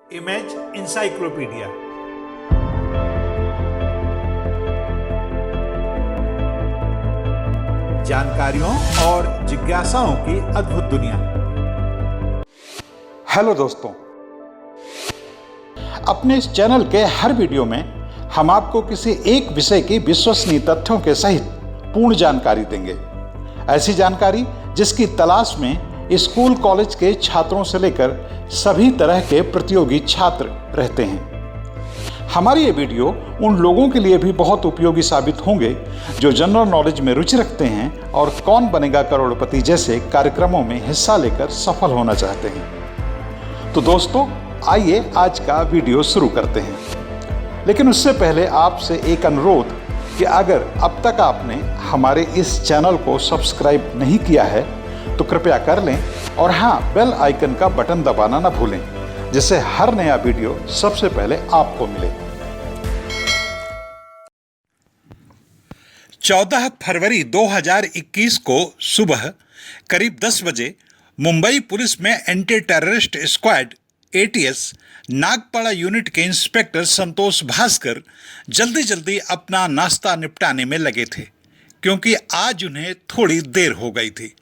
Image encyclopedia. जानकारियों और जिज्ञासाओं की अद्भुत दुनिया। हेलो दोस्तों, अपने इस चैनल के हर वीडियो में हम आपको किसी एक विषय की विश्वसनीय तथ्यों के सहित पूर्ण जानकारी देंगे। ऐसी जानकारी जिसकी तलाश में स्कूल कॉलेज के छात्रों से लेकर सभी तरह के प्रतियोगी छात्र रहते हैं। हमारी ये वीडियो उन लोगों के लिए भी बहुत उपयोगी साबित होंगे जो जनरल नॉलेज में रुचि रखते हैं और कौन बनेगा करोड़पति जैसे कार्यक्रमों में हिस्सा लेकर सफल होना चाहते हैं। तो दोस्तों, आइए आज का वीडियो शुरू करते हैं। लेकिन उससे पहले आपसे एक अनुरोध कि अगर अब तक आपने हमारे इस चैनल को सब्सक्राइब नहीं किया है तो कृपया कर लें और हाँ, बेल आइकन का बटन दबाना ना भूलें, जिससे हर नया वीडियो सबसे पहले आपको मिले। 14 फरवरी 2021 को सुबह करीब 10 बजे मुंबई पुलिस में anti terrorist squad ATS Nagpada unit के इंस्पेक्टर संतोष भास्कर जल्दी जल्दी अपना नाश्ता निपटाने में लगे थे, क्योंकि आज उन्हें थोड़ी देर हो गई थी।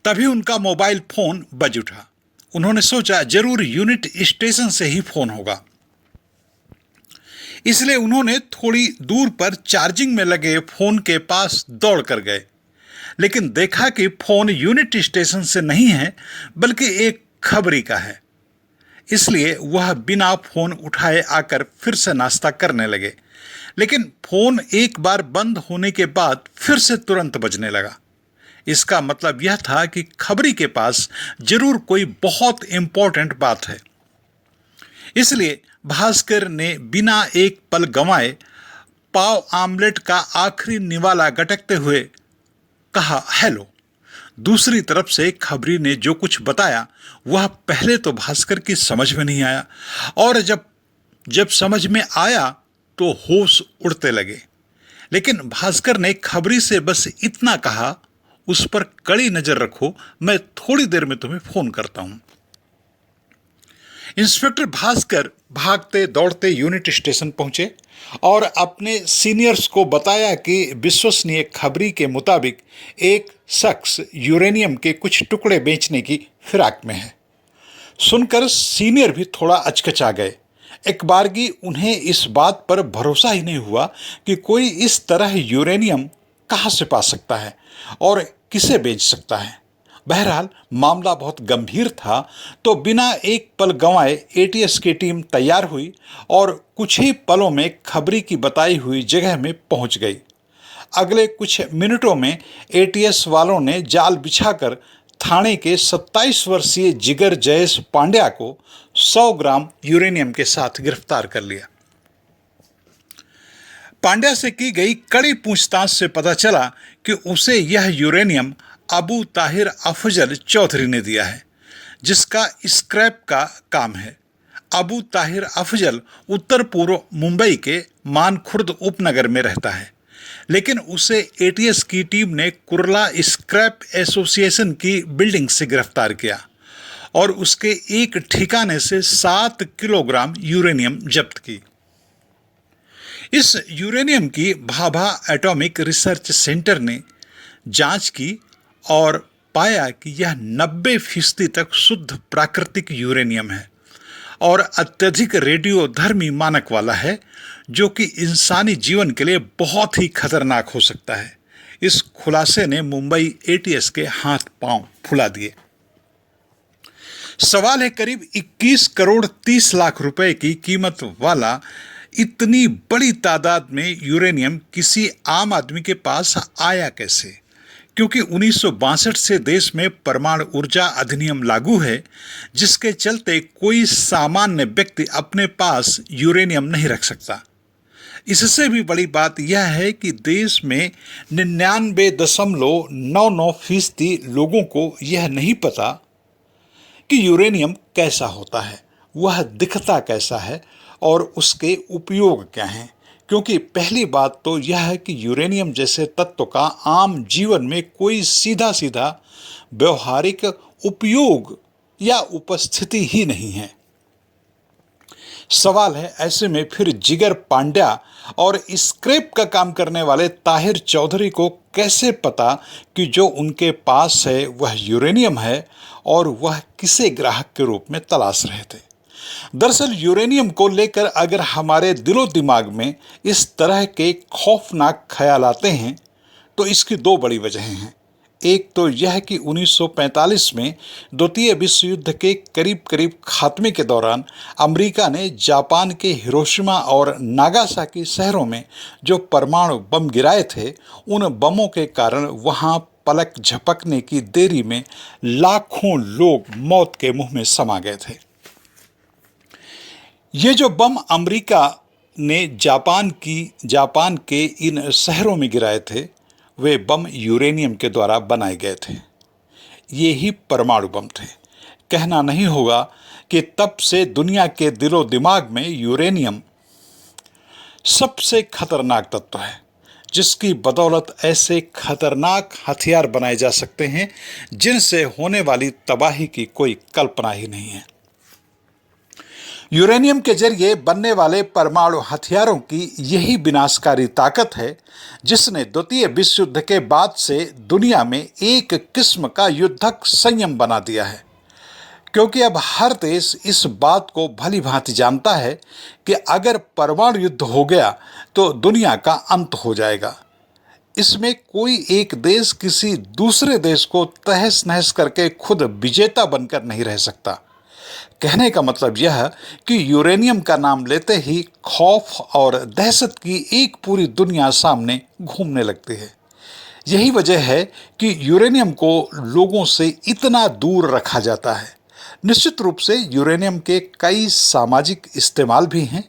तभी उनका मोबाइल फोन बज उठा। उन्होंने सोचा जरूर यूनिट स्टेशन से ही फोन होगा, इसलिए उन्होंने थोड़ी दूर पर चार्जिंग में लगे फोन के पास दौड़ कर गए, लेकिन देखा कि फोन यूनिट स्टेशन से नहीं है बल्कि एक खबरी का है। इसलिए वह बिना फोन उठाए आकर फिर से नाश्ता करने लगे, लेकिन फोन एक बार बंद होने के बाद फिर से तुरंत बजने लगा। इसका मतलब यह था कि खबरी के पास जरूर कोई बहुत इंपॉर्टेंट बात है। इसलिए भास्कर ने बिना एक पल गंवाए पाव आमलेट का आखिरी निवाला गटकते हुए कहा, हेलो। दूसरी तरफ से खबरी ने जो कुछ बताया वह पहले तो भास्कर की समझ में नहीं आया, और जब समझ में आया तो होश उड़ते लगे। लेकिन भास्कर ने खबरी से बस इतना कहा, उस पर कड़ी नजर रखो, मैं थोड़ी देर में तुम्हें फोन करता हूं। इंस्पेक्टर भास्कर भागते दौड़ते यूनिट स्टेशन पहुंचे और अपने सीनियर्स को बताया कि विश्वसनीय खबरी के मुताबिक एक शख्स यूरेनियम के कुछ टुकड़े बेचने की फिराक में है। सुनकर सीनियर भी थोड़ा अचकचा गए। एक बारगी उन्हें इस बात पर भरोसा ही नहीं हुआ कि कोई इस तरह यूरेनियम कहां से पा सकता है और किसे बेच सकता है। बहरहाल मामला बहुत गंभीर था, तो बिना एक पल गंवाए एटीएस की टीम तैयार हुई और कुछ ही पलों में खबरी की बताई हुई जगह में पहुंच गई। अगले कुछ मिनटों में एटीएस वालों ने जाल बिछाकर थाने के 27 वर्षीय जिगर जयेश पांड्या को 100 ग्राम यूरेनियम के साथ गिरफ्तार कर लिया। पांड्या से की गई कड़ी पूछताछ से पता चला कि उसे यह यूरेनियम अबू ताहिर अफजल चौधरी ने दिया है, जिसका स्क्रैप का काम है। अबू ताहिर अफजल उत्तर पूर्व मुंबई के मानखुर्द उपनगर में रहता है, लेकिन उसे एटीएस की टीम ने कुर्ला स्क्रैप एसोसिएशन की बिल्डिंग से गिरफ्तार किया और उसके एक ठिकाने से 7 किलोग्राम यूरेनियम जब्त की। इस यूरेनियम की भाभा एटॉमिक रिसर्च सेंटर ने जांच की और पाया कि यह 90% तक शुद्ध प्राकृतिक यूरेनियम है और अत्यधिक रेडियोधर्मी मानक वाला है, जो कि इंसानी जीवन के लिए बहुत ही खतरनाक हो सकता है। इस खुलासे ने मुंबई एटीएस के हाथ पांव फुला दिए। सवाल है, करीब 21 करोड़ 30 लाख रुपए की कीमत वाला इतनी बड़ी तादाद में यूरेनियम किसी आम आदमी के पास आया कैसे? क्योंकि 1962 से देश में परमाणु ऊर्जा अधिनियम लागू है, जिसके चलते कोई सामान्य व्यक्ति अपने पास यूरेनियम नहीं रख सकता। इससे भी बड़ी बात यह है कि देश में 99.99% लोगों को यह नहीं पता कि यूरेनियम कैसा होता है, वह दिखता कैसा है और उसके उपयोग क्या हैं। क्योंकि पहली बात तो यह है कि यूरेनियम जैसे तत्व का आम जीवन में कोई सीधा सीधा व्यवहारिक उपयोग या उपस्थिति ही नहीं है। सवाल है ऐसे में फिर जिगर पांड्या और स्क्रैप का काम करने वाले ताहिर चौधरी को कैसे पता कि जो उनके पास है वह यूरेनियम है और वह किसे ग्राहक के रूप में तलाश रहे थे। दरअसल यूरेनियम को लेकर अगर हमारे दिलो दिमाग में इस तरह के खौफनाक ख्याल आते हैं तो इसकी दो बड़ी वजहें हैं। एक तो यह कि 1945 में द्वितीय विश्व युद्ध के करीब करीब खात्मे के दौरान अमेरिका ने जापान के हिरोशिमा और नागासाकी शहरों में जो परमाणु बम गिराए थे, उन बमों के कारण वहां पलक झपकने की देरी में लाखों लोग मौत के मुंह में समा गए थे। ये जो बम अमेरिका ने जापान के इन शहरों में गिराए थे, वे बम यूरेनियम के द्वारा बनाए गए थे। ये ही परमाणु बम थे। कहना नहीं होगा कि तब से दुनिया के दिलो दिमाग में यूरेनियम सबसे खतरनाक तत्व है, जिसकी बदौलत ऐसे खतरनाक हथियार बनाए जा सकते हैं जिनसे होने वाली तबाही की कोई कल्पना ही नहीं है। यूरेनियम के जरिए बनने वाले परमाणु हथियारों की यही विनाशकारी ताकत है जिसने द्वितीय विश्व युद्ध के बाद से दुनिया में एक किस्म का युद्धक संयम बना दिया है, क्योंकि अब हर देश इस बात को भली भांति जानता है कि अगर परमाणु युद्ध हो गया तो दुनिया का अंत हो जाएगा। इसमें कोई एक देश किसी दूसरे देश को तहस नहस करके खुद विजेता बनकर नहीं रह सकता। कहने का मतलब यह कि यूरेनियम का नाम लेते ही खौफ और दहशत की एक पूरी दुनिया सामने घूमने लगती है। यही वजह है कि यूरेनियम को लोगों से इतना दूर रखा जाता है। निश्चित रूप से यूरेनियम के कई सामाजिक इस्तेमाल भी हैं,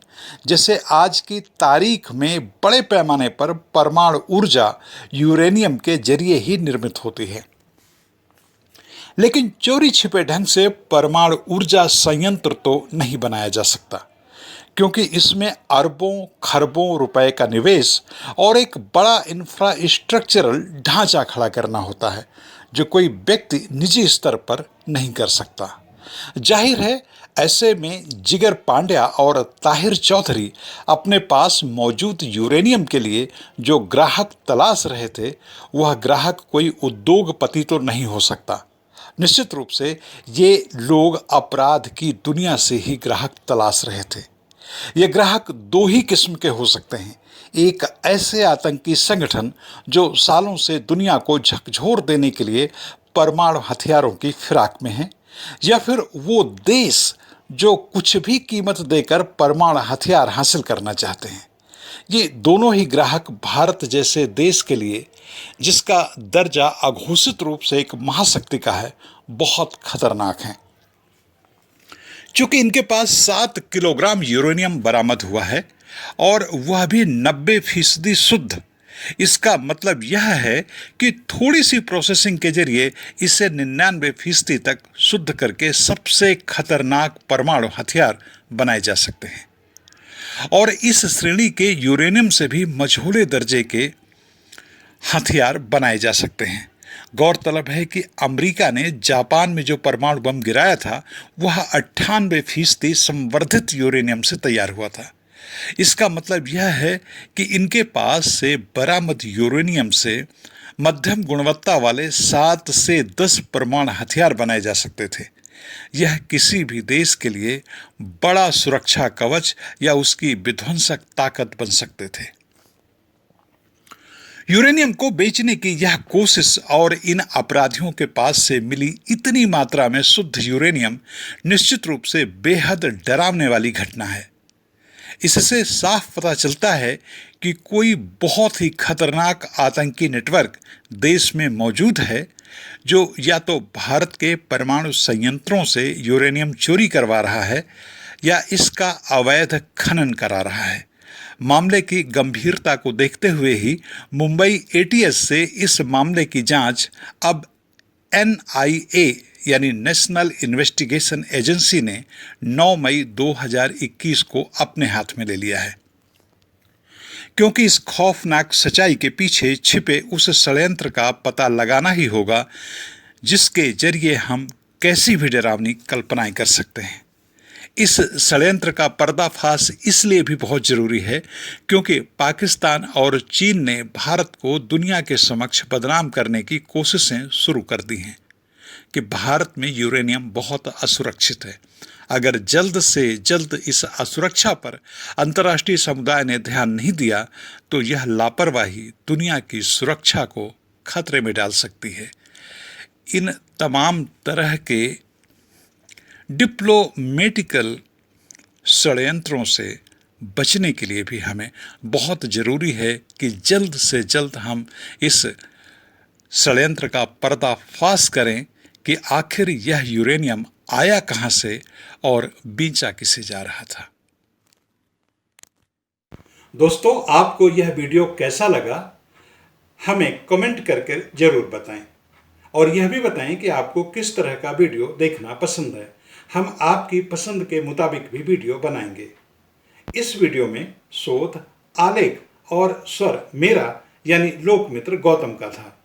जैसे आज की तारीख में बड़े पैमाने पर परमाणु ऊर्जा यूरेनियम के जरिए ही निर्मित होती है। लेकिन चोरी छिपे ढंग से परमाणु ऊर्जा संयंत्र तो नहीं बनाया जा सकता, क्योंकि इसमें अरबों खरबों रुपए का निवेश और एक बड़ा इंफ्रास्ट्रक्चरल ढांचा खड़ा करना होता है, जो कोई व्यक्ति निजी स्तर पर नहीं कर सकता। जाहिर है ऐसे में जिगर पांड्या और ताहिर चौधरी अपने पास मौजूद यूरेनियम के लिए जो ग्राहक तलाश रहे थे, वह ग्राहक कोई उद्योगपति तो नहीं हो सकता। निश्चित रूप से ये लोग अपराध की दुनिया से ही ग्राहक तलाश रहे थे। ये ग्राहक दो ही किस्म के हो सकते हैं। एक ऐसे आतंकी संगठन जो सालों से दुनिया को झकझोर देने के लिए परमाणु हथियारों की फिराक में है, या फिर वो देश जो कुछ भी कीमत देकर परमाणु हथियार हासिल करना चाहते हैं। ये दोनों ही ग्राहक भारत जैसे देश के लिए, जिसका दर्जा अघोषित रूप से एक महाशक्ति का है, बहुत खतरनाक हैं। चूंकि इनके पास 7 किलोग्राम यूरेनियम बरामद हुआ है और वह भी 90% शुद्ध, इसका मतलब यह है कि थोड़ी सी प्रोसेसिंग के जरिए इसे 99% तक शुद्ध करके सबसे खतरनाक परमाणु हथियार बनाए जा सकते हैं। और इस श्रेणी के यूरेनियम से भी मझोले दर्जे के हथियार बनाए जा सकते हैं। गौरतलब है कि अमेरिका ने जापान में जो परमाणु बम गिराया था वह 98% संवर्धित यूरेनियम से तैयार हुआ था। इसका मतलब यह है कि इनके पास से बरामद यूरेनियम से मध्यम गुणवत्ता वाले 7 से 10 परमाणु हथियार बनाए जा सकते थे। यह किसी भी देश के लिए बड़ा सुरक्षा कवच या उसकी विध्वंसक ताकत बन सकते थे। यूरेनियम को बेचने की यह कोशिश और इन अपराधियों के पास से मिली इतनी मात्रा में शुद्ध यूरेनियम निश्चित रूप से बेहद डरावने वाली घटना है। इससे साफ पता चलता है कि कोई बहुत ही खतरनाक आतंकी नेटवर्क देश में मौजूद है, जो या तो भारत के परमाणु संयंत्रों से यूरेनियम चोरी करवा रहा है या इसका अवैध खनन करा रहा है। मामले की गंभीरता को देखते हुए ही मुंबई एटीएस से इस मामले की जांच अब NIA यानी नेशनल इन्वेस्टिगेशन एजेंसी ने 9 मई 2021 को अपने हाथ में ले लिया है, क्योंकि इस खौफनाक सच्चाई के पीछे छिपे उस षड्यंत्र का पता लगाना ही होगा जिसके जरिए हम कैसी भी डरावनी कल्पनाएं कर सकते हैं। इस षड्यंत्र का पर्दाफाश इसलिए भी बहुत जरूरी है क्योंकि पाकिस्तान और चीन ने भारत को दुनिया के समक्ष बदनाम करने की कोशिशें शुरू कर दी हैं कि भारत में यूरेनियम बहुत असुरक्षित है। अगर जल्द से जल्द इस असुरक्षा पर अंतर्राष्ट्रीय समुदाय ने ध्यान नहीं दिया तो यह लापरवाही दुनिया की सुरक्षा को खतरे में डाल सकती है। इन तमाम तरह के डिप्लोमेटिकल षड्यंत्रों से बचने के लिए भी हमें बहुत ज़रूरी है कि जल्द से जल्द हम इस षड्यंत्र का पर्दाफाश करें कि आखिर यह यूरेनियम आया कहां से और बेचा किसे जा रहा था। दोस्तों, आपको यह वीडियो कैसा लगा हमें कमेंट करके जरूर बताएं और यह भी बताएं कि आपको किस तरह का वीडियो देखना पसंद है। हम आपकी पसंद के मुताबिक भी वीडियो बनाएंगे। इस वीडियो में शोध, आलेख और स्वर मेरा यानी लोकमित्र गौतम का था।